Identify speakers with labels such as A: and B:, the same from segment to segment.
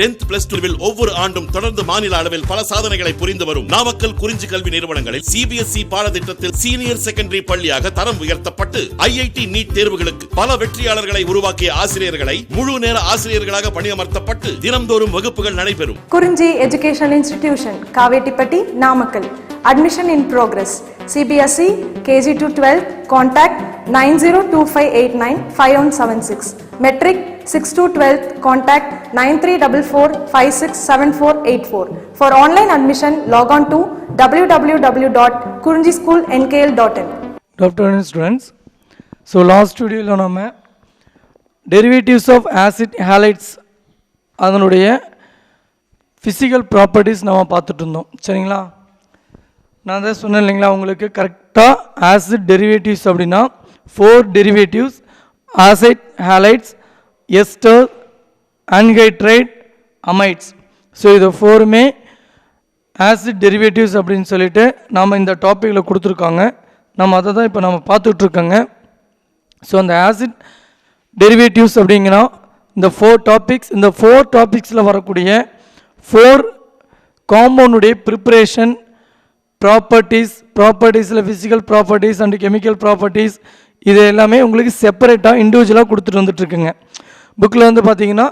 A: 10th plus 2 ஒவ்வொரு ஆண்டும் தொடர்ந்து மாநில அளவில் பல சாதனைகளை புரிந்து வரும் நாமக்கல் குறிஞ்சி கல்வி நிறுவனங்களில் CBSE பாடத்திட்டத்தில் சீனியர் செகண்டரி பள்ளியாக தரம் உயர்த்தப்பட்டு IIT நீட் தேர்வுகளுக்கு பல வெற்றியாளர்களை உருவாக்கிய ஆசிரியர்களை முழு நேர ஆசிரியர்களாக பணியமர்த்தப்பட்டு தினம்தோறும் வகுப்புகள் நடைபெறும்.
B: குறிஞ்சி educational institution Kavettipatti Namakkal. Admission in progress. CBSE KG to 12 contact 9025895176. Metric 6 to 12 contact 9344567484. For online admission log on to www.kurinjischoolnkl.in.
C: Afternoon students. So last video la nama derivatives of acid halides அதனுடைய physical properties நாம பார்த்துட்டு இருந்தோம். சரிங்களா? நான் தான் சொன்னேன் இல்லைங்களா உங்களுக்கு கரெக்டாக ஆசிட் டெரிவேட்டிவ்ஸ் அப்படின்னா 4 derivatives acid halides ester anhydride amides. So இது 4மே ஆசிட் டெரிவேட்டிவ்ஸ் அப்படின்னு சொல்லிட்டு நாம் இந்த டாப்பிக்கில் கொடுத்துருக்காங்க. நம்ம அதை தான் இப்போ நம்ம பார்த்துட்ருக்கோங்க. ஸோ அந்த ஆசிட் டெரிவேட்டிவ்ஸ் அப்படிங்கன்னா இந்த 4 டாபிக்ஸ், இந்த 4 டாபிக்ஸில் வரக்கூடிய 4 காம்பவுண்டுடைய ப்ரிப்பரேஷன் ப்ராப்பர்ட்டிஸில் physical properties and chemical properties இது எல்லாமே உங்களுக்கு செப்பரேட்டாக இண்டிவிஜுவலாக கொடுத்துட்டு வந்துட்டுருக்குங்க. புக்கில் வந்து பார்த்தீங்கன்னா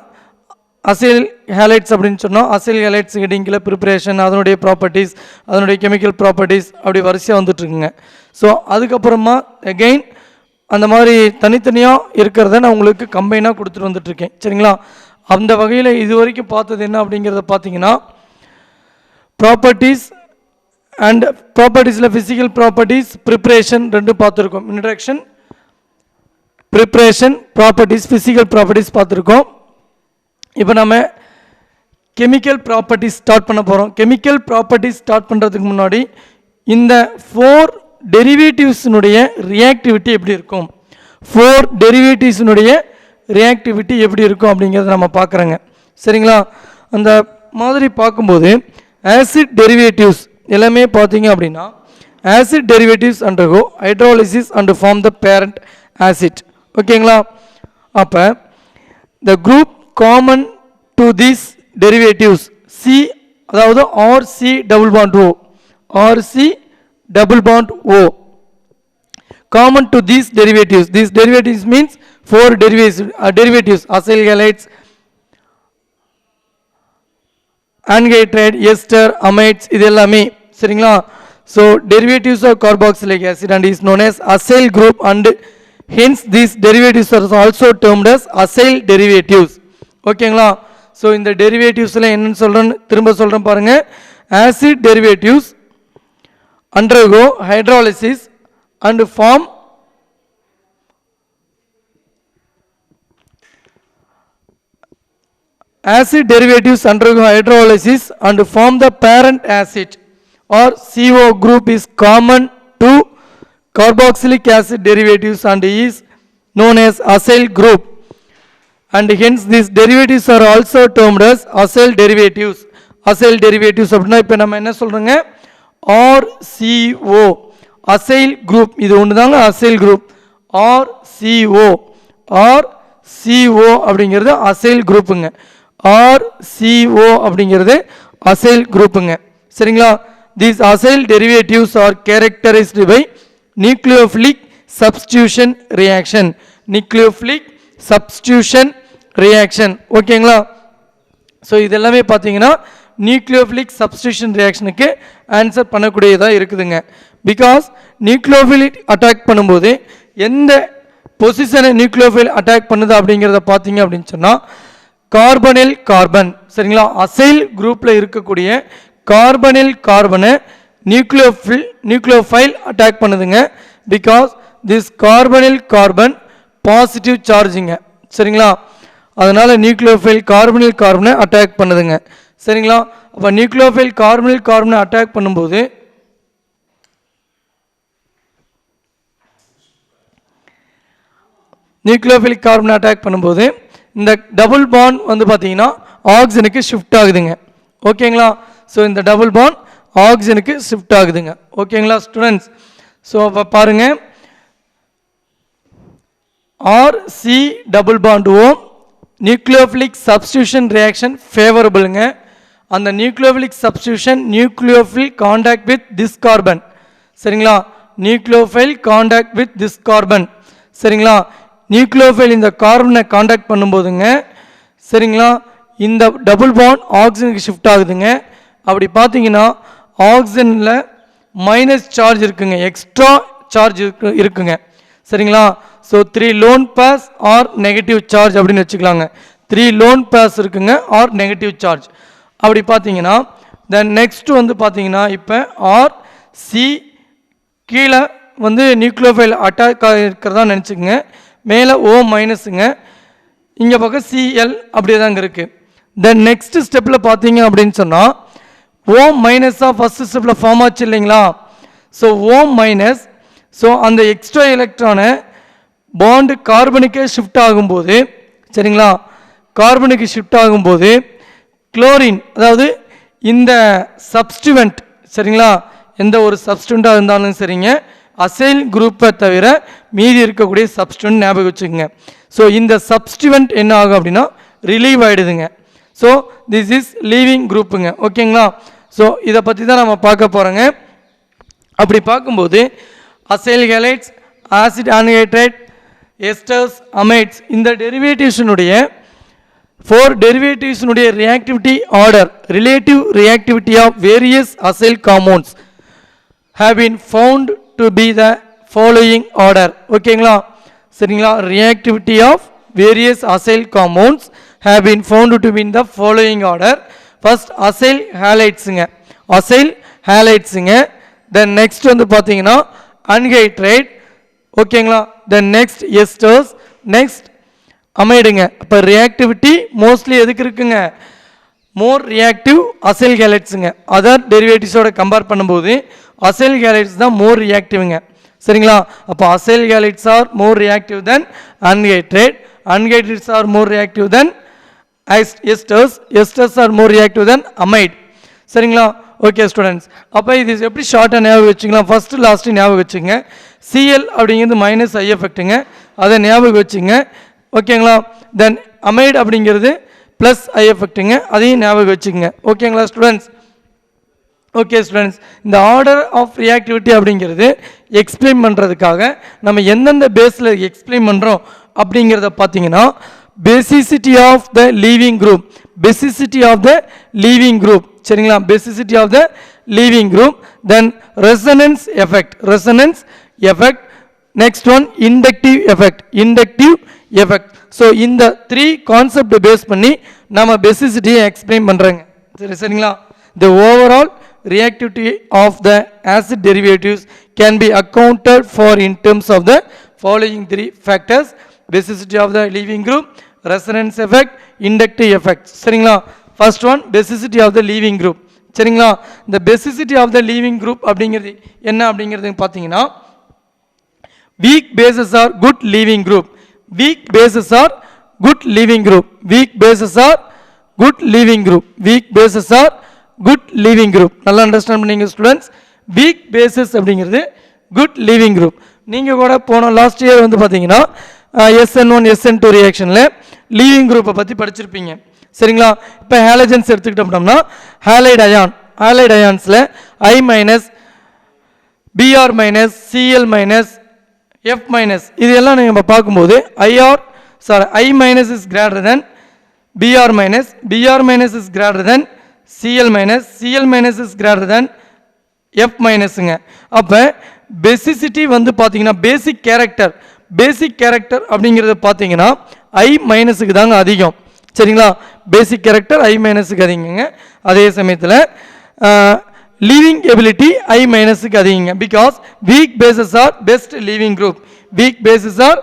C: அசைல் ஹேலைட்ஸ் அப்படின்னு சொன்னால் அசைல் ஹேலைட்ஸ் ஹெட்டிங்கில் ப்ரிப்பரேஷன், அதனுடைய ப்ராப்பர்ட்டிஸ், அதனுடைய கெமிக்கல் ப்ராப்பர்ட்டிஸ் அப்படி வரிசையாக வந்துட்டுருக்குங்க. ஸோ அதுக்கப்புறமா அகெயின் அந்த மாதிரி தனித்தனியாக இருக்கிறத நான் உங்களுக்கு கம்பைனாக கொடுத்துட்டு வந்துட்டுருக்கேன். சரிங்களா? அந்த வகையில் இது வரைக்கும் பார்த்தது என்ன அப்படிங்கிறத பார்த்தீங்கன்னா ப்ராப்பர்ட்டிஸ் அண்ட் ப்ராப்பர்ட்டிஸில் ஃபிசிக்கல் ப்ராப்பர்ட்டிஸ் ப்ரிப்ரேஷன் ரெண்டு பார்த்துருக்கோம். Introduction, preparation, properties, physical properties பார்த்துருக்கோம். இப்போ நம்ம கெமிக்கல் ப்ராப்பர்ட்டிஸ் ஸ்டார்ட் பண்ண போகிறோம். கெமிக்கல் ப்ராப்பர்ட்டிஸ் ஸ்டார்ட் பண்ணுறதுக்கு முன்னாடி இந்த 4 டெரிவேட்டிவ்ஸினுடைய ரியாக்டிவிட்டி எப்படி இருக்கும், 4 டெரிவேட்டிவ்ஸினுடைய ரியாக்டிவிட்டி எப்படி இருக்கும் அப்படிங்கிறத நம்ம பார்க்குறோங்க. சரிங்களா? அந்த மாதிரி பார்க்கும்போது ஆசிட் டெரிவேட்டிவ்ஸ் எல்லாமே பார்த்தீங்க அப்படின்னா acid derivatives undergo hydrolysis and form the parent acid. ஓகேங்களா? அப்போ the group common to these derivatives C, அதாவது RC double bond O, RC double bond O common to these derivatives means 4 derivatives acyl halides, anhydride, ester, amides இது எல்லாமே. சரிங்களா? so derivatives of carboxylic acid and is known as acyl group and hence these derivatives are also termed as acyl derivatives. ஓகேங்களா? so இந்த derivatives ல என்னன்னு சொல்றேன் திரும்ப சொல்றேன் பாருங்க. acid derivatives undergo hydrolysis and form acid derivatives undergo hydrolysis and form the parent acid or CO group is common to carboxylic acid derivatives and is known as acyl group and hence these derivatives are also termed as acyl derivatives. acyl derivatives அப்படினா இப்போ நம்ம என்ன சொல்றோங்க, RCO acyl group, இது ஒன்று தாங்க acyl group. RCO அப்படிங்கிறது acyl குரூப்புங்க. RCO அப்படிங்கிறது acyl குரூப்புங்க. சரிங்களா? these acyl derivatives are characterized by nucleophilic substitution reaction. nucleophilic substitution reaction. ஓகேங்களா? ஸோ இதெல்லாமே பார்த்தீங்கன்னா நியூக்ளியோஃபிலிக் சப்ஸ்டியூஷன் ரியாக்ஷனுக்கு ஆன்சர் பண்ணக்கூடியதாக இருக்குதுங்க. பிகாஸ் நியூக்ளியோஃபிலிக் அட்டாக் பண்ணும்போது எந்த பொசிஷனை நியூக்ளியோஃபில் அட்டாக் பண்ணுது அப்படிங்கிறத பார்த்தீங்க அப்படின்னு சொன்னால் கார்பனில் கார்பன். சரிங்களா? அசைல் குரூப்பில் இருக்கக்கூடிய கார்பனில் கார்பனை நியூக்ளியோஃபைல் அட்டாக் பண்ணுதுங்க. பிகாஸ் திஸ் கார்பனில் கார்பன் பாசிட்டிவ் சார்ஜுங்க. சரிங்களா? அதனால் நியூக்ளியோஃபைல் கார்பனில் கார்பனை அட்டாக் பண்ணுதுங்க. சரிங்களா? அப்போ நியூக்ளியோஃபைல் கார்பனில் கார்பனை அட்டாக் பண்ணும்போது நியூக்ளியோஃபிலிக் கார்பனை அட்டாக் பண்ணும்போது இந்த டபுள் பாண்ட் வந்து பார்த்தீங்கன்னா ஆக்சிஜனுக்கு ஷிஃப்ட் ஆகுதுங்க. ஓகேங்களா? ஸோ இந்த டபுள் பாண்ட் ஆக்சிஜனுக்கு ஷிஃப்ட் ஆகுதுங்க. ஓகேங்களா ஸ்டூடெண்ட்ஸ்? ஸோ அப்போ பாருங்கள் RC double bond O nucleophilic substitution reaction ஃபேவரபிளுங்க. அந்த nucleophilic substitution nucleophile contact with this carbon. சரிங்களா, nucleophile contact with this carbon. சரிங்களா, நியூக்ளியோஃபைல் இந்த கார்பனை காண்டாக்ட் பண்ணும்போதுங்க, சரிங்களா, இந்த டபுள் பாண்ட் ஆக்சிஜனுக்கு ஷிஃப்ட் ஆகுதுங்க. அப்படி பார்த்தீங்கன்னா ஆக்சிஜனில் மைனஸ் சார்ஜ் இருக்குங்க, எக்ஸ்ட்ரா சார்ஜ் இருக்குங்க. சரிங்களா, so 3 lone pairs or negative charge அப்படின்னு வச்சுக்கலாங்க. 3 லோன் பாஸ் இருக்குங்க ஆர் நெகட்டிவ் சார்ஜ். அப்படி பார்த்தீங்கன்னா தென் நெக்ஸ்ட் வந்து பார்த்தீங்கன்னா இப்போ ஆர் சி கீழே வந்து நியூக்ளியோஃபைல் அட்டாக் இருக்கிறதா நினச்சிக்கோங்க. மேலே ஓ மைனஸுங்க, இங்கே பக்கம் சிஎல் அப்படியே தாங்க இருக்குது. தென் நெக்ஸ்ட் ஸ்டெப்பில் பார்த்தீங்க அப்படின்னு சொன்னால் ஓ மைனஸாக ஃபஸ்ட்டு ஸ்டெப்பில் ஃபார்ம் ஆச்சு இல்லைங்களா. ஸோ ஓ மைனஸ், ஸோ அந்த எக்ஸ்ட்ரா எலக்ட்ரானை பாண்டு கார்பனுக்கே ஷிஃப்ட் ஆகும்போது, சரிங்களா, கார்பனுக்கு ஷிஃப்ட் ஆகும்போது குளோரின், அதாவது இந்த சப்ஸ்டிவெண்ட், சரிங்களா, எந்த ஒரு சப்ஸ்டிவெண்ட்டாக இருந்தாலும் சரிங்க, அசைல் குரூப்பை தவிர மீதி இருக்கக்கூடிய சப்ஸ்டிவெண்ட் ஞாபகம் வச்சுக்கோங்க. ஸோ இந்த சப்ஸ்டிவெண்ட் என்ன ஆகும் அப்படின்னா ரிலீவ் ஆகிடுதுங்க. ஸோ திஸ் இஸ் லீவிங் குரூப்புங்க. ஓகேங்களா, ஸோ இதை பற்றி தான் நம்ம பார்க்க போகிறோங்க. அப்படி பார்க்கும்போது acyl halides, acid anhydride, esters, amides, இந்த டெரிவேட்டிவ்ஸினுடைய 4 டெரிவேட்டிவ்ஸினுடைய reactivity order, relative reactivity of various acyl compounds have been found to be the following order. ஓகேங்களா, சரிங்களா, reactivity of various acyl compounds have been found to be in the following order. First acyl halides-ங்க, acyl halides-ங்க. then next வந்து பார்த்தீங்கன்னா anhydride. ஓகேங்களா, then next esters, next அமைடுங்க. அப்போ reactivity mostly எதுக்கு இருக்குங்க, more reactive acyl ஹேலைட்ஸுங்க. Other டெரிவேட்டிவ்ஸோட கம்பேர் பண்ணும்போது acyl halides தான் மோர் ரியாக்டிவ்ங்க. சரிங்களா, அப்போ acyl halides are more reactive than anhydride, anhydrides are more reactive than esters, esters are more reactive than amide. சரிங்களா, ஓகே ஸ்டூடெண்ட்ஸ், அப்போ இது எப்படி ஷார்ட்டாக ஞாபகம் வச்சுக்கலாம், ஃபஸ்ட்டு லாஸ்ட்டு ஞாபகம் வச்சுங்க. சிஎல் அப்படிங்கிறது மைனஸ் ஐ எஃபெக்ட்டுங்க, அதை ஞாபகம் வச்சுங்க. ஓகேங்களா, தென் அமைட் அப்படிங்கிறது ப்ளஸ் ஐ எஃபெக்ட்டுங்க, அதையும் ஞாபகம் வச்சுக்கோங்க. ஓகேங்களா ஸ்டூடெண்ட்ஸ். ஓகே ஸ்டூடெண்ட்ஸ், இந்த ஆர்டர் ஆஃப் ரியாக்டிவிட்டி அப்படிங்கிறது எக்ஸ்பிளைன் பண்ணுறதுக்காக நம்ம எந்தெந்த பேஸில் எக்ஸ்பிளைன் பண்ணுறோம் அப்படிங்கிறத பார்த்தீங்கன்னா basicity of the leaving group, basicity of the leaving group, சரிங்களா, basicity of the leaving group, then resonance effect, resonance effect, next one inductive effect, inductive effect. So இந்த 3 கான்செப்ட் பேஸ் பண்ணி நம்ம பேசிசிட்டியை எக்ஸ்பிளைன் பண்ணுறோங்க. சரிங்களா, the overall reactivity of the acid derivatives can be accounted for in terms of the following 3 factors: basicity of the leaving group, resonance effect, inductive effect. சரிங்களா, first one basicity of the leaving group. சரிங்களா, the basicity of the leaving group அப்படிங்கிறது என்ன அப்படிங்கிறது பார்த்தீங்கன்னா weak bases are good leaving group, weak bases are good leaving group, weak bases are good leaving group, weak bases are good leaving group. நல்லா understand பண்ணிங்க students. Week basis அப்படிங்கிறது good leaving group. நீங்கள் கூட போன last year வந்து பார்த்தீங்கன்னா SN1 SN2 ரியாக்ஷனில் leaving குரூப்பை பற்றி படிச்சிருப்பீங்க. சரிங்களா, இப்போ ஹேலஜன்ஸ் எடுத்துக்கிட்டோம்னா ஹேலைட் அயான், ஹேலைட் அயான்ஸில் I minus, BR minus, CL minus, F minus, இது எல்லாம் நம்ம பார்க்கும்போது I minus is greater than BR minus, BR minus is greater than CL minus, CL minus is greater than F minusங்க. அப்போ basicity வந்து பார்த்தீங்கன்னா பேசிக் character, பேசிக் character அப்படிங்கிறத பார்த்தீங்கன்னா I மைனஸுக்கு தாங்க அதிகம். சரிங்களா, பேசிக் கேரக்டர் I மைனஸுக்கு அதிகங்க. அதே சமயத்தில் லீவிங் எபிலிட்டி I மைனஸுக்கு அதிகங்க. Because weak bases are best leaving group, weak bases are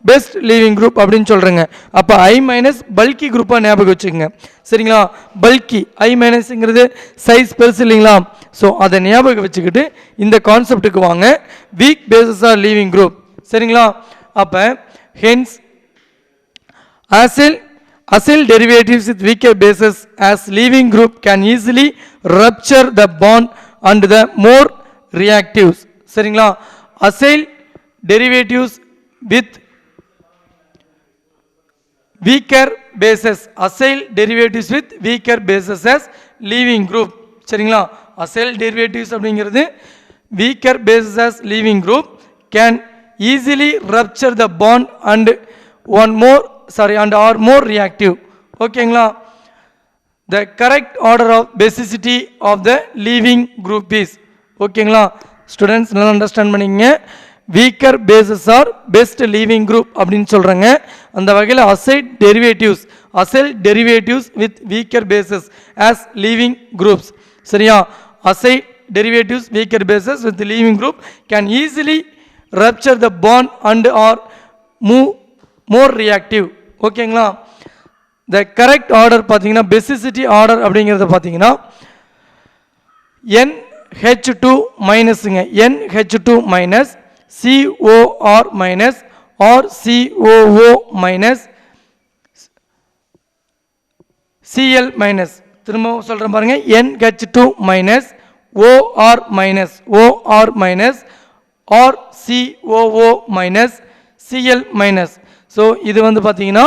C: best leaving group அப்படின்னு சொல்கிறேங்க. அப்போ I மைனஸ் பல்கி குரூப்பாக ஞாபகம் வச்சுக்கோங்க. சரிங்களா, பல்கி I மைனஸுங்கிறது சைஸ் பெருசு இல்லைங்களா. ஸோ அதை ஞாபகம் வச்சுக்கிட்டு இந்த கான்செப்டுக்கு வாங்க. Weak bases are leaving group. சரிங்களா, அப்போ hence acyl derivatives with weaker bases as leaving group can easily rupture the bond and the more reactives. சரிங்களா, acyl derivatives with weaker bases, acyl derivatives with weaker bases as leaving group. சரிங்களா, acyl derivatives அப்படிங்கிறது weaker bases as leaving group can easily rupture the bond and are more reactive. ஓகேங்களா, the correct order of basicity of the leaving group is, ஓகேங்களா students நல்லா understand பண்ணிக்கங்க. Weaker bases are best leaving group அப்படின்னு சொல்கிறாங்க. அந்த வகையில் acyl derivatives with weaker bases as leaving groups. சரியா, acyl derivatives weaker bases with leaving group can easily rupture the bond and are more reactive. ஓகேங்களா, the correct order பார்த்தீங்கன்னா பெசிசிட்டி order அப்படிங்கிறத பார்த்தீங்கன்னா NH2 மைனஸுங்க, NH2 minus COR minus or COO minus Cl minus. திரும்ப சொல்கிறேன் பாருங்க, NH2 minus OR minus or COO minus Cl minus. So இது வந்து பார்த்தீங்கன்னா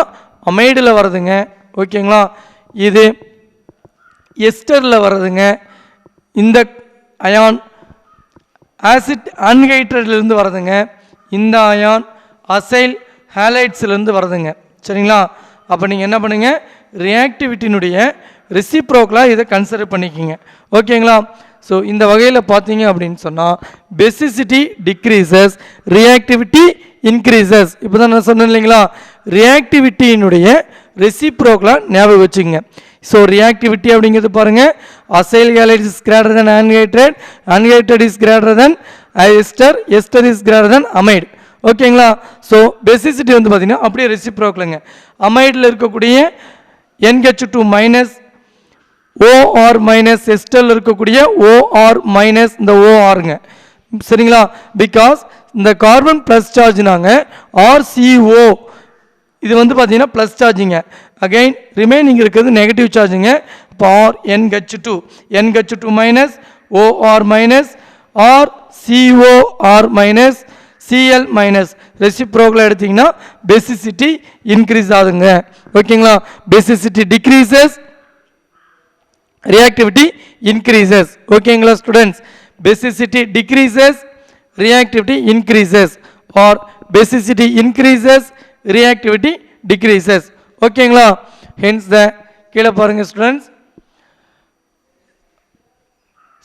C: அமைடில் வருதுங்க. ஓகேங்களா, இது எஸ்டரில் வருதுங்க. இந்த அயான் ஆசிட் அன்ஹைட்ரேட்லேருந்து வருதுங்க. இந்த அயான் அசைல் ஹேலைட்ஸ்லேருந்து வருதுங்க. சரிங்களா, அப்போ நீங்கள் என்ன பண்ணுங்கள், ரியாக்டிவிட்டியினுடைய ரெசிப்ரோக்கலாக இதை கன்சிடர் பண்ணிக்கிங்க. ஓகேங்களா, ஸோ இந்த வகையில் பார்த்தீங்க அப்படின்னு சொன்னால் பெசிசிட்டி டிக்ரீசஸ், ரியாக்டிவிட்டி இன்க்ரீசஸ். இப்போ தான் நான் சொன்னேன் இல்லைங்களா, ரியாக்டிவிட்டியினுடைய ரெசிப்ரோக்கலாக ஞாபகம் வச்சுங்க. ஸோ ரியாக்டிவிட்டி அப்படிங்கிறது பாருங்கள், acyl halide is greater then anhydrate is greater then ester is greater then amide. ஓகேங்களா, ஸோ பெசிசிட்டி வந்து பார்த்தீங்கன்னா அப்படியே ரெசிப்ரோக்கலுங்க. அமைடில் இருக்கக்கூடிய NH2 மைனஸ் OR மைனஸ், எஸ்டரில் இருக்கக்கூடிய OR மைனஸ் இந்த ORங்க. சரிங்களா, பிகாஸ் இந்த கார்பன் ப்ளஸ் சார்ஜ்னாங்க RCO, இது வந்து பார்த்தீங்கன்னா ப்ளஸ் சார்ஜிங்க. அகைன் ரிமைனிங் இருக்கிறது நெகட்டிவ் சார்ஜுங்க. இப்போ NH2 minus OR minus or COR minus Cl minus ரெசிப்ரோக்கலாக எடுத்திங்கன்னா பெசிசிட்டி இன்க்ரீஸ் ஆகுதுங்க. ஓகேங்களா, பெசிசிட்டி டிக்ரீசஸ், reactivity increases. ஓகேங்களா students, basicity decreases, reactivity increases or basicity increases, reactivity decreases. ஓகேங்களா, hence the கீழே பாருங்க students.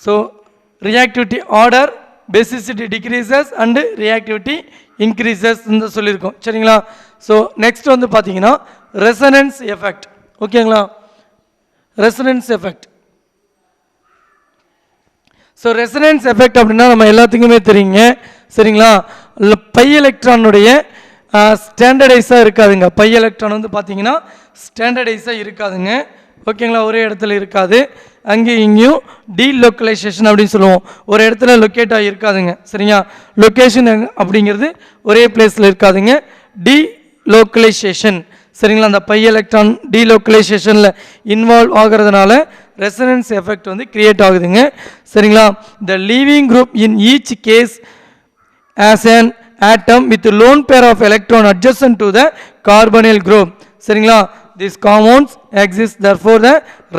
C: So reactivity order, basicity decreases and reactivity increases என்று சொல்லியிருக்கோம். சரிங்களா, ஸோ நெக்ஸ்ட் வந்து பார்த்தீங்கன்னா ரெசனன்ஸ் எஃபெக்ட். ஓகேங்களா, resonance effect. So resonance effect அப்படின்னா நம்ம எல்லாத்துக்குமே தெரியுங்க. சரிங்களா, பை எலக்ட்ரானுடைய ஸ்டாண்டர்டைஸாக இருக்காதுங்க. பை எலக்ட்ரான் வந்து பார்த்தீங்கன்னா ஸ்டாண்டர்டைஸாக இருக்காதுங்க. ஓகேங்களா, ஒரே இடத்துல இருக்காது. அங்கேயும் இங்கேயும் டீலோக்கலைசேஷன் அப்படின்னு சொல்லுவோம், ஒரு இடத்துல லொக்கேட் ஆகி இருக்காதுங்க. சரிங்களா, லொக்கேஷன் அப்படிங்கிறது ஒரே பிளேஸில் இருக்காதுங்க, டீலோக்கலைசேஷன். சரிங்களா, அந்த பை எலக்ட்ரான் டீலோக்கலைசேஷனில் இன்வால்வ் ஆகிறதுனால ரெசனன்ஸ் எஃபெக்ட் வந்து கிரியேட் ஆகுதுங்க. சரிங்களா, the leaving group in each case as an atom with lone pair of electron adjacent to the carbonyl group. சரிங்களா, these compounds exist therefore the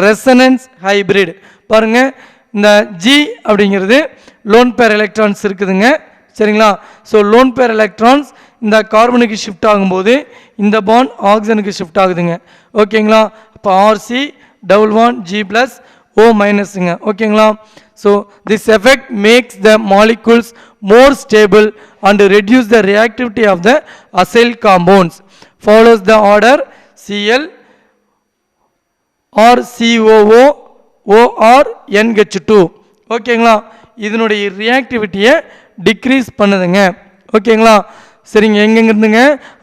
C: resonance hybrid. பாருங்க, இந்த G அப்படிங்கிறது lone pair electrons இருக்குதுங்க. சரிங்களா, so lone pair electrons இந்த கார்பனுக்கு shift ஆகும்போது இந்த bond ஆக்சிஜனுக்கு shift ஆகுதுங்க. ஓகேங்களா, இப்போ RC+G+O மைனஸுங்க. ஓகேங்களா, so this effect makes the molecules more stable and reduce the reactivity of the acyl compounds. Follows the order Cl or COO or NH2. ஓகேங்களா, இதனுடைய ரியாக்டிவிட்டியை டிக்ரீஸ் பண்ணுதுங்க. ஓகேங்களா, சரிங்க, எங்கெங்கிருந்துங்க,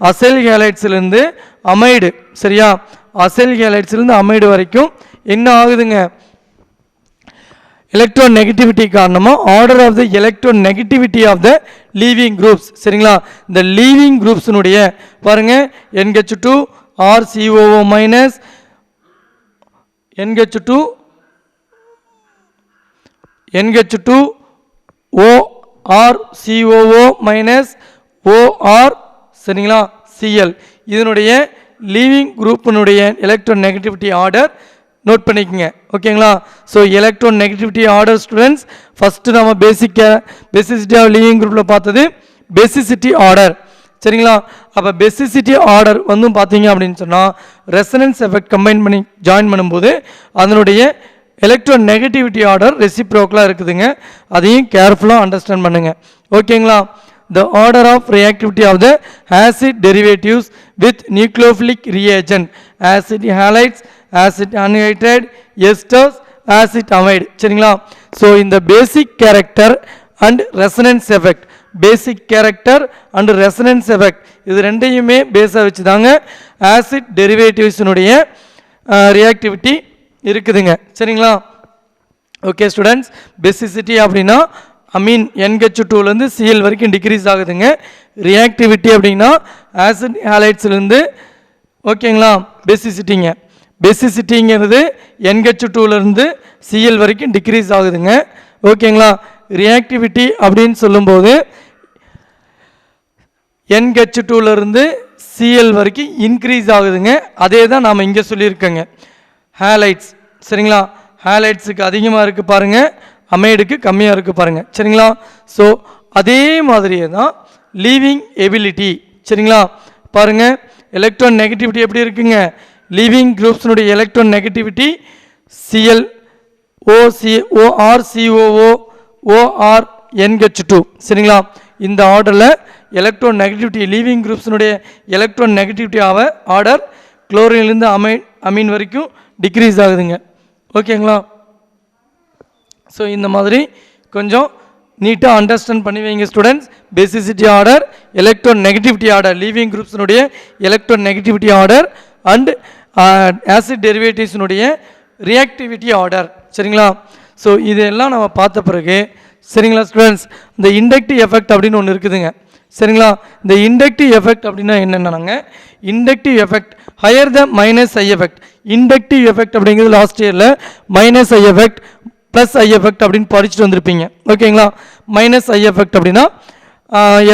C: அசைல் ஹேலைட்ஸ்லேருந்து அமைடு. சரியா, அசைல் ஹேலைட்ஸ்லேருந்து அமைடு வரைக்கும் என்ன ஆகுதுங்க, எலக்ட்ரான் நெகட்டிவிட்டி காரணமாக order of the electron negativity of the leaving groups. சரிங்களா, இந்த லீவிங் குரூப்ஸினுடைய பாருங்க NH2 RCOO minus NH2 ORCOO minus OR. சரிங்களா, Cl இதனுடைய லீவிங் குரூப்பினுடைய எலக்ட்ரான் நெகட்டிவிட்டி ஆர்டர் நோட் பண்ணிக்கங்க. ஓகேங்களா? So electron negativity order students, first நம்ம பேசிசிட்டி ஆஃப் லீவிங் குரூப்பில் பார்த்தது பேசிசிட்டி ஆர்டர். சரிங்களா? அப்போ பேசிசிட்டி ஆர்டர் வந்து பார்த்தீங்க அப்படின்னு சொன்னால் ரெசனன்ஸ் எஃபெக்ட் கம்பைன் பண்ணி ஜாயின் பண்ணும்போது அதனுடைய எலக்ட்ரான் நெகட்டிவிட்டி ஆர்டர் ரெசிப்ரோக்கலாக இருக்குதுங்க. அதையும் கேர்ஃபுல்லாக அண்டர்ஸ்டாண்ட் பண்ணுங்கள். ஓகேங்களா? The order of reactivity of the acid derivatives with nucleophilic reagent, acid halides, acid anhydride, esters, acid amide. சரிங்களா? ஸோ இந்த பேசிக் character and resonance effect, basic character and resonance effect இது ரெண்டையுமே பேஸாக வச்சு தாங்க ஆசிட் டெரிவேட்டிவ்ஸினுடைய ரியாக்டிவிட்டி இருக்குதுங்க. சரிங்களா? ஓகே ஸ்டூடெண்ட்ஸ், பேசிசிட்டி அப்படின்னா அமீன் NH2லேருந்து Cl வரைக்கும் டிக்ரீஸ் ஆகுதுங்க. ரியாக்டிவிட்டி அப்படின்னா ஆசிட் ஹாலைட்ஸ்லேருந்து ஓகேங்களா பேசிசிட்டிங்க. பேசிசிட்டிங்கிறது NH2லேருந்து Cl வரைக்கும் டிக்ரீஸ் ஆகுதுங்க. ஓகேங்களா? ரியாக்டிவிட்டி அப்படின்னு சொல்லும்போது NH2லேருந்து Cl வரைக்கும் இன்க்ரீஸ் ஆகுதுங்க. அதே தான் நாம் இங்கே சொல்லியிருக்கோங்க. ஹேலைட்ஸ் சரிங்களா? ஹேலைட்ஸுக்கு அதிகமாக இருக்குது பாருங்கள், அமைடுக்கு கம்மியாக இருக்குது பாருங்கள். சரிங்களா? ஸோ அதே மாதிரியே தான் லீவிங் எபிலிட்டி. சரிங்களா? பாருங்கள், எலக்ட்ரான் நெகட்டிவிட்டி எப்படி இருக்குங்க? லீவிங் குரூப்ஸினுடைய electron negativity Cl OR COO OR NH2. சரிங்களா? இந்த ஆர்டரில் எலக்ட்ரான் நெகட்டிவிட்டி லீவிங் குரூப்ஸினுடைய எலக்ட்ரான் நெகட்டிவிட்டி ஆர்டர் குளோரின்லேருந்து அமீன் வரைக்கும் டிக்ரீஸ் ஆகுதுங்க. ஓகேங்களா? ஸோ இந்த மாதிரி கொஞ்சம் நீட்டாக அண்டர்ஸ்டாண்ட் பண்ணி வைங்க students. Basicity order, electron negativity order, leaving குரூப்ஸினுடைய electron negativity order and acid டெரிவேட்டிவ்ஸினுடைய ரியாக்டிவிட்டி ஆர்டர். சரிங்களா? ஸோ இதெல்லாம் நம்ம பார்த்த பிறகு சரிங்களா ஸ்டூடெண்ட்ஸ், இந்த இண்டக்டிவ் எஃபெக்ட் அப்படின்னு ஒன்று இருக்குதுங்க. சரிங்களா? இந்த இண்டக்டிவ் எஃபெக்ட் அப்படின்னா என்னென்னாங்க, inductive effect higher the minus I effect. Inductive effect அப்படிங்கிறது லாஸ்ட் இயரில் minus I effect plus I effect அப்படின்னு படிச்சுட்டு வந்திருப்பீங்க. ஓகேங்களா? மைனஸ் ஐ எஃபெக்ட் அப்படின்னா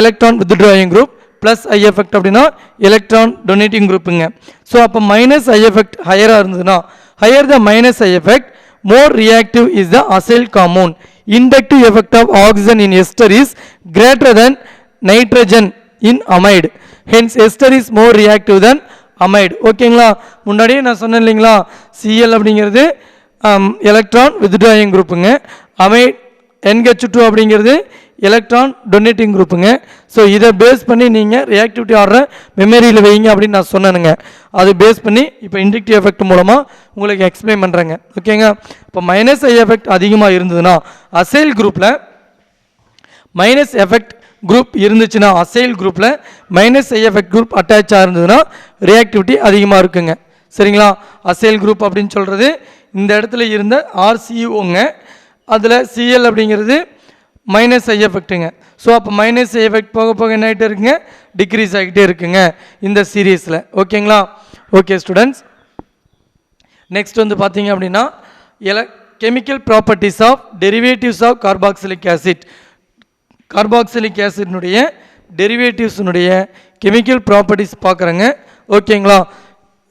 C: electron withdrawing group, plus I effect அப்படின்னா எலக்ட்ரான் டொனேட்டிங் குரூப்புங்க. ஸோ அப்போ மைனஸ் ஐ எஃபெக்ட் ஹையராக இருந்ததுன்னா, higher the minus I effect more reactive is the acyl compound. Inductive effect of oxygen in ester is greater than nitrogen in amide. Hence ester is more reactive than amide. ஓகேங்களா? முன்னாடியே நான் சொன்னேன் இல்லைங்களா, Cl அப்படிங்கிறது electron withdrawing குரூப்புங்க, amide NH2 அப்படிங்கிறது electron donating குரூப்புங்க. So இதை base பண்ணி நீங்கள் ரியாக்டிவிட்டி ஆர்டரை மெமரியில் வைங்க அப்படின்னு நான் சொன்னேனுங்க. அது பேஸ் பண்ணி இப்போ இண்டக்டிவ் எஃபெக்ட் மூலமாக உங்களுக்கு எக்ஸ்பிளைன் பண்ணுறேங்க. ஓகேங்க? இப்போ மைனஸ் ஐ எஃபெக்ட் அதிகமாக இருந்ததுன்னா அசைல் குரூப்பில் மைனஸ் எஃபெக்ட் குரூப் இருந்துச்சுன்னா, அசைல் குரூப்பில் மைனஸ் ஐ எஃபெக்ட் குரூப் அட்டாச்சாக இருந்ததுன்னா ரியாக்டிவிட்டி அதிகமாக இருக்குங்க. சரிங்களா? அசைல் குரூப் அப்படின்னு சொல்கிறது இந்த இடத்துல இருந்த RCOங்க, அதில் Cl அப்படிங்கிறது மைனஸ் ஐ எஃபெக்ட்டுங்க. ஸோ அப்போ மைனஸ் ஐ எஃபெக்ட் போக போக என்ன ஆகிட்டே இருக்குங்க, டிக்ரீஸ் ஆகிட்டே இருக்குங்க இந்த சீரீஸில். ஓகேங்களா? ஓகே ஸ்டூடெண்ட்ஸ், நெக்ஸ்ட் வந்து பார்த்தீங்க அப்படின்னா chemical properties of derivatives of carboxylic acid. Carboxylic ஆசிட்னுடைய டெரிவேட்டிவ்ஸினுடைய கெமிக்கல் ப்ராப்பர்ட்டிஸ் பார்க்குறேங்க. ஓகேங்களா?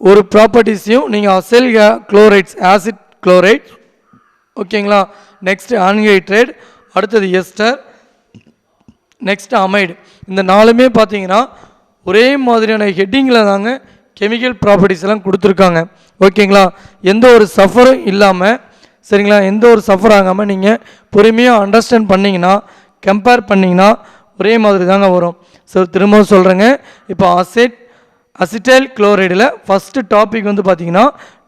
C: ஒரு ப்ராப்பர்ட்டிஸையும் நீங்கள் அசைல் குளோரைட்ஸ், ஆசிட் குளோரைட், ஓகேங்களா, நெக்ஸ்ட் ஆன்ஹைட்ரைடு, அடுத்தது எஸ்டர், நெக்ஸ்ட் அமைடு, இந்த நாலுமே பார்த்தீங்கன்னா ஒரே மாதிரியான ஹெட்டிங்கில் தாங்க கெமிக்கல் ப்ராப்பர்ட்டிஸ் எல்லாம் கொடுத்துருக்காங்க. ஓகேங்களா? எந்த ஒரு சஃபரும் இல்லாமல், சரிங்களா, எந்த ஒரு சஃபர் ஆகாமல் நீங்கள் பொறுமையாக அண்டர்ஸ்டாண்ட் பண்ணிங்கன்னா, கம்பேர் பண்ணிங்கன்னா ஒரே மாதிரி தாங்க வரும். ஸோ திரும்பவும் சொல்கிறேங்க, இப்போ அசிட்டைல் குளோரைடில் ஃபஸ்ட்டு டாபிக் வந்து பார்த்திங்கன்னா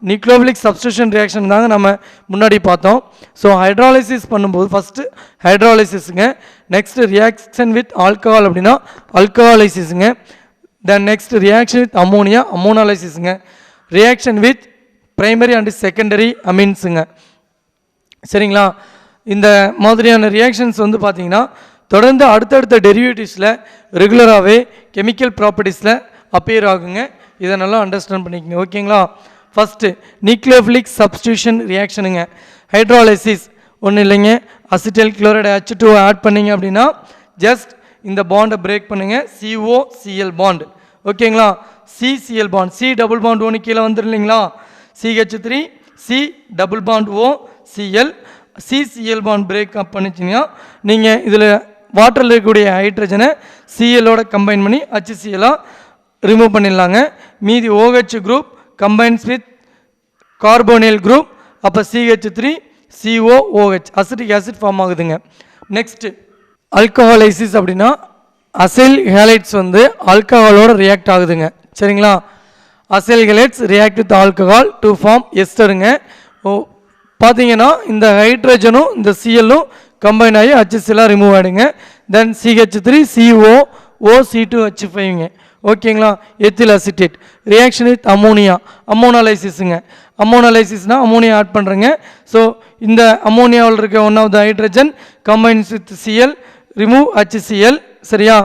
C: நியூக்ளியோஃபிலிக் சப்ஸ்டியூஷன் ரியாக்ஷன் தாங்க நம்ம முன்னாடி பார்த்தோம். ஸோ ஹைட்ராலிசிஸ் பண்ணும்போது ஃபஸ்ட்டு ஹைட்ராலிசிஸுங்க, நெக்ஸ்ட்டு ரியாக்ஷன் வித் ஆல்கஹால் அப்படின்னா ஆல்கஹாலைசிஸுங்க, then next reaction with ammonia அமோனாலைசிஸுங்க, reaction with primary and secondary அமீன்ஸுங்க. சரிங்களா? இந்த மாதிரியான ரியாக்ஷன்ஸ் வந்து பார்த்திங்கன்னா தொடர்ந்து அடுத்தடுத்த டெரிவேட்டிவ்ஸில் ரெகுலராகவே கெமிக்கல் ப்ராப்பர்ட்டிஸில் அப்பியர் ஆகுங்க. இதை நல்லா அண்டர்ஸ்டாண்ட் பண்ணிக்கோங்க. ஓகேங்களா? ஃபஸ்ட்டு நியூக்ளியோஃபிலிக் சப்ஸ்டியூஷன் ரியாக்ஷனுங்க. ஹைட்ராலைசிஸ் ஒன்றும் இல்லைங்க, அசிட்டைல் குளோரைடு H2 ஆட் பண்ணிங்க அப்படின்னா ஜஸ்ட் இந்த பாண்டை பிரேக் பண்ணுங்கள், COCl பாண்ட். ஓகேங்களா? CCl bond C double bond ஒன்று கீழே வந்துடும் இல்லைங்களா, CH3 C double bond O Cl CCl bond break up பண்ணிச்சிங்கன்னா நீங்கள் இதில் வாட்டரில் இருக்கக்கூடிய ஹைட்ரஜனை Clோட கம்பைன் பண்ணி HCl ரிமூவ் பண்ணிடலாங்க. மீதி OH group combines with carbonyl group, அப்போ CH3 COOH acetic acid form ஆகுதுங்க. நெக்ஸ்ட் ஆல்கஹாலைசிஸ் அப்படின்னா அசைல் ஹேலைட்ஸ் வந்து ஆல்கஹாலோட ரியாக்ட் ஆகுதுங்க. சரிங்களா, acyl halides react with alcohol to form எஸ்டருங்க. பார்த்தீங்கன்னா இந்த ஹைட்ரஜனும் இந்த சிஎல்லும் கம்பைன் ஆகி HCl ரிமூவ் ஆகிடுங்க. தென் CH3 COOC2H5ங்க. ஓகேங்களா, ethyl acetate reaction with ammonia அமோனலைசிஸுங்க. அமோனலைசிஸ்னா அமோனியா ஆட் பண்ணுறேங்க. ஸோ இந்த அமோனியாவில் இருக்க one of the hydrogen combines with Cl remove HCl. சரியா,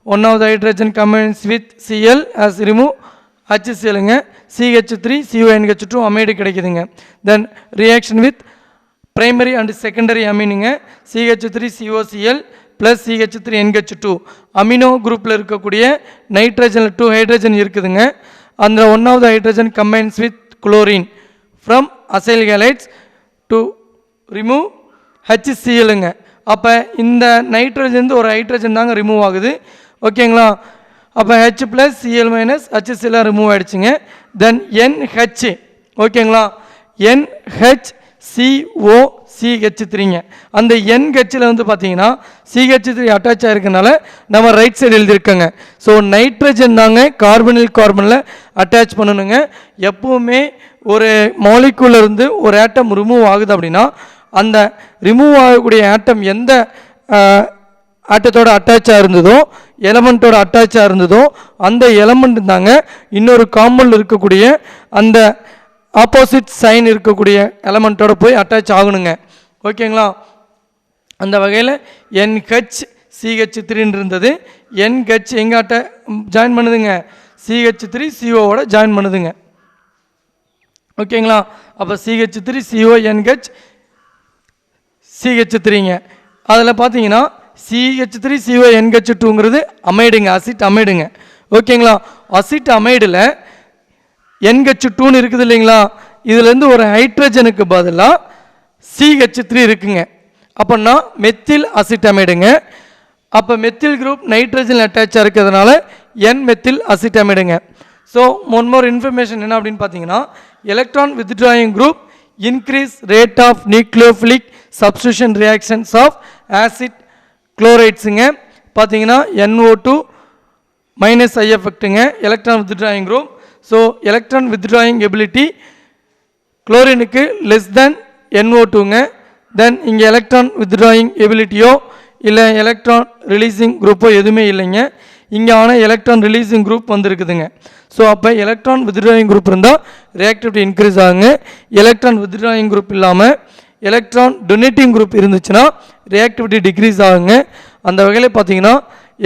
C: one of the hydrogen combines with Cl as remove HClங்க. CH3 CONH2 அமைடு கிடைக்குதுங்க. Then reaction with primary and secondary அமீனுங்க. CH3 COCl ப்ளஸ் CH3NH2 amino குரூப்பில் இருக்கக்கூடிய நைட்ரஜனில் 2 hydrogen இருக்குதுங்க. அந்த one of the hydrogen combines with chlorine from acyl halides to remove HClங்க. அப்போ இந்த நைட்ரஜன் ஒரு ஹைட்ரஜன் தாங்க ரிமூவ் ஆகுது. ஓகேங்களா, அப்போ H plus Cl minus HCl remove ஆகிடுச்சிங்க. தென் NH ஓகேங்களா, NHCOCH3ங்க. அந்த NHல் வந்து பார்த்தீங்கன்னா CH3 அட்டாச் ஆகிருக்கனால நம்ம ரைட் சைடு எழுதியிருக்கோங்க. ஸோ நைட்ரஜன் தாங்க கார்பனில் அட்டாச் பண்ணணுங்க. எப்போவுமே ஒரு மாலிகுல இருந்து ஒரு ஆட்டம் ரிமூவ் ஆகுது அப்படின்னா அந்த ரிமூவ் ஆகக்கூடிய ஆட்டம் எந்த ஆட்டத்தோட அட்டாச்சாக இருந்ததோ எலமெண்ட்டோட அட்டாச்சாக இருந்ததோ அந்த எலமெண்ட் தாங்க இன்னொரு காம்பவுண்டில் இருக்கக்கூடிய அந்த ஆப்போசிட் சைன் இருக்கக்கூடிய எலமெண்ட்டோட போய் அட்டாச் ஆகணுங்க. ஓகேங்களா, அந்த வகையில் NHCH3 இருந்தது. NH எங்காட்ட ஜாயின் பண்ணுதுங்க, CH3 COவோட ஜாயின் பண்ணுதுங்க. ஓகேங்களா, அப்போ CH3 CONH CH3ங்க. அதில் பார்த்தீங்கன்னா CH3 CONH2ங்கிறது அமைடுங்க, அசிட் அமைடுங்க. ஓகேங்களா, அசிட் அமைடில் NH2ன்னு இருக்குது இல்லைங்களா, இதுலேருந்து ஒரு ஹைட்ரஜனுக்கு பதிலாக CH3 இருக்குங்க. அப்போன்னா மெத்தில் அசிட்டமைடுங்க. அப்போ மெத்தில் குரூப் நைட்ரஜன் அட்டாச்சாக இருக்கிறதுனால N மெத்தில் அசிட்டமைடுங்க. ஸோ ஒன் மோர் இன்ஃபர்மேஷன் என்ன அப்படின்னு பார்த்தீங்கன்னா, electron withdrawing group increase rate of nucleophilic substitution reactions of acid குளோரைட்ஸுங்க. பார்த்தீங்கன்னா NO2 மைனஸ் I எஃபெக்ட்டுங்க electron withdrawing group. So electron withdrawing ability குளோரினுக்கு லெஸ் தென் NO2ங்க. தென் இங்கே எலக்ட்ரான் வித்ட்ராயிங் எபிலிட்டியோ இல்லை எலக்ட்ரான் ரிலீஸிங் குரூப்போ எதுவுமே இல்லைங்க. இங்கே ஆனால் எலக்ட்ரான் ரிலீஸிங் குரூப் வந்துருக்குதுங்க. ஸோ அப்போ எலக்ட்ரான் வித்ட்ராயிங் குரூப் இருந்தால் ரியாக்டிவிட்டி இன்க்ரீஸ் ஆகுங்க. எலக்ட்ரான் வித்ட்ராயிங் குரூப் இல்லாமல் எலக்ட்ரான் டொனேட்டிங் குரூப் இருந்துச்சுன்னா ரியாக்டிவிட்டி டிக்ரீஸ் ஆகுங்க. அந்த வகையில் பார்த்தீங்கன்னா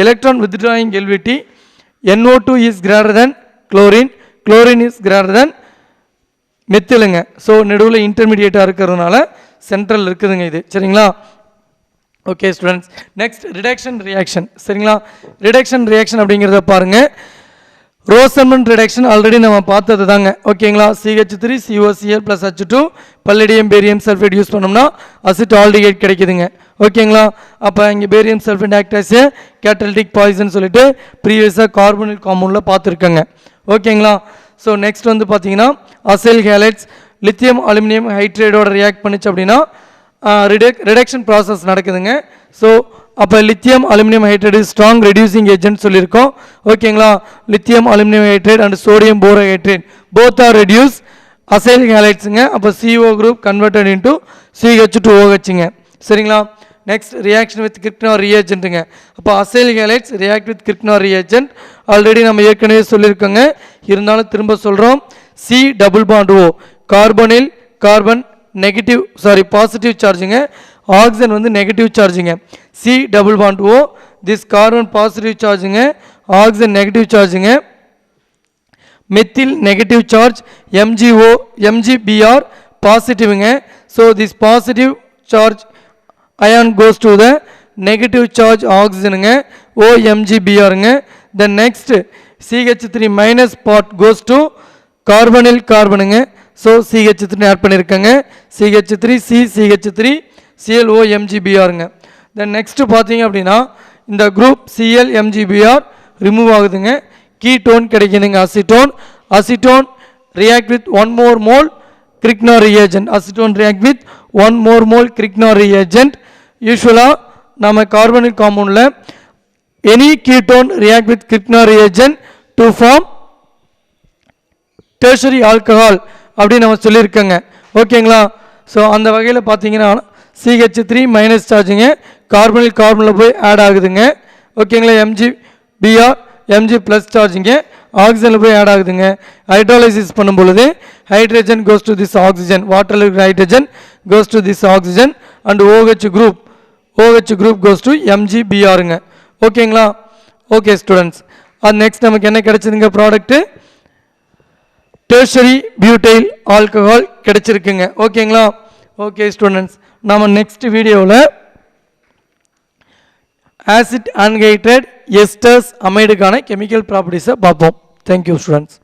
C: electron withdrawing ability NO2 is greater than chlorine, chlorine is greater than மெத்திலுங்க. ஸோ நடுவில் இன்டர்மீடியேட்டாக இருக்கிறதுனால சென்ட்ரல் இருக்குதுங்க இது. சரிங்களா, okay students. Next reduction reaction. சரிங்களா, ரிடக்ஷன் ரியாக்ஷன் அப்படிங்கிறத பாருங்கள். ரோசன்மன் ரிடக்ஷன் ஆல்ரெடி நம்ம பார்த்தது தாங்க. ஓகேங்களா, CH3 COCl plus H2 palladium barium sulphate use பண்ணோம்னா அசிட் ஆல்டிகேட் கிடைக்குதுங்க. ஓகேங்களா, அப்போ இங்கே barium sulphate acts as catalytic poison சொல்லிட்டு ப்ரீவியஸாக கார்பனில் காம்பவுண்டில் பார்த்துருக்கேங்க. ஓகேங்களா, ஸோ நெக்ஸ்ட் வந்து பார்த்தீங்கன்னா அசைல் ஹேலைட்ஸ் லித்தியம் அலுமினியம் ஹைட்ரேடோட ரியாக்ட் பண்ணிச்சு அப்படின்னா ரிடக்ஷன் ப்ராசஸ் நடக்குதுங்க. ஸோ அப்போ lithium aluminium hydride strong reducing agent சொல்லியிருக்கோம். ஓகேங்களா, lithium aluminium hydride and sodium borohydride both are reduce acyl ஹேலைட்ஸுங்க. அப்போ CO குரூப் கன்வெர்டட் இன்டு CH2OHங்க. சரிங்களா, நெக்ஸ்ட் ரியாக்ஷன் வித் கிரிக்னார் ரியேஜென்ட்டுங்க. அப்போ acyl halides react with Grignard reagent already நம்ம ஏற்கனவே சொல்லியிருக்கோங்க, இருந்தாலும் திரும்ப சொல்கிறோம். C double bond O carbonyl carbon negative positive சார்ஜுங்க, ஆக்சிஜன் வந்து நெகட்டிவ் சார்ஜுங்க. C double bond O this carbon positive சார்ஜுங்க, ஆக்சிஜன் நெகட்டிவ் சார்ஜுங்க. மெத்தில் நெகட்டிவ் சார்ஜ் MgBr பாசிட்டிவ்ங்க. So this positive charge ion goes to the negative charge ஆக்சிஜனுங்க OMgBrங்க. Then next CH3 minus part goes to carbonyl கார்பனுங்க. So CH3 add பண்ணியிருக்கேங்க. CH3 CH3 ClO MgBrங்க. Then next பார்த்தீங்க அப்படின்னா இந்த குரூப் Cl MgBr ரிமூவ் ஆகுதுங்க. கீட்டோன் கிடைக்குதுங்க acetone. Acetone react with one more mole Grignard reagent. Acetone react with one more mole Grignard reagent. யூஸ்வலாக நம்ம கார்பனிக் காம்பவுண்டில் any ketone react with Grignard reagent to form tertiary alcohol அப்படின்னு நம்ம சொல்லியிருக்கோங்க. ஓகேங்களா? So அந்த வகையில் பார்த்தீங்கன்னா CH3 மைனஸ் சார்ஜுங்க கார்பனில் கார்பனில் போய் ஆட் ஆகுதுங்க. ஓகேங்களா? MgBr Mg ப்ளஸ் சார்ஜிங்க ஆக்சிஜனில் போய் ஆட் ஆகுதுங்க. ஹைட்ராலைசிஸ் பண்ணும் பொழுது hydrogen goes to this oxygen, வாட்டரில் இருக்கிற hydrogen goes to this oxygen and OH group goes to MgBrங்க. ஓகேங்களா? ஓகே ஸ்டூடெண்ட்ஸ், அது நெக்ஸ்ட் நமக்கு என்ன கிடைச்சதுங்க ப்ராடக்ட்டு டெர்ஷரி பியூட்டைல் ஆல்கஹால் கிடைச்சிருக்குங்க. ஓகேங்களா? ஓகே ஸ்டூடெண்ட்ஸ், நம்ம நெக்ஸ்ட் வீடியோவில் ஆசிட் அன்ஹைட்ரேட் எஸ்டர்ஸ் அமைடுக்கான கெமிக்கல் ப்ராப்பர்ட்டிஸை பார்ப்போம். Thank you students.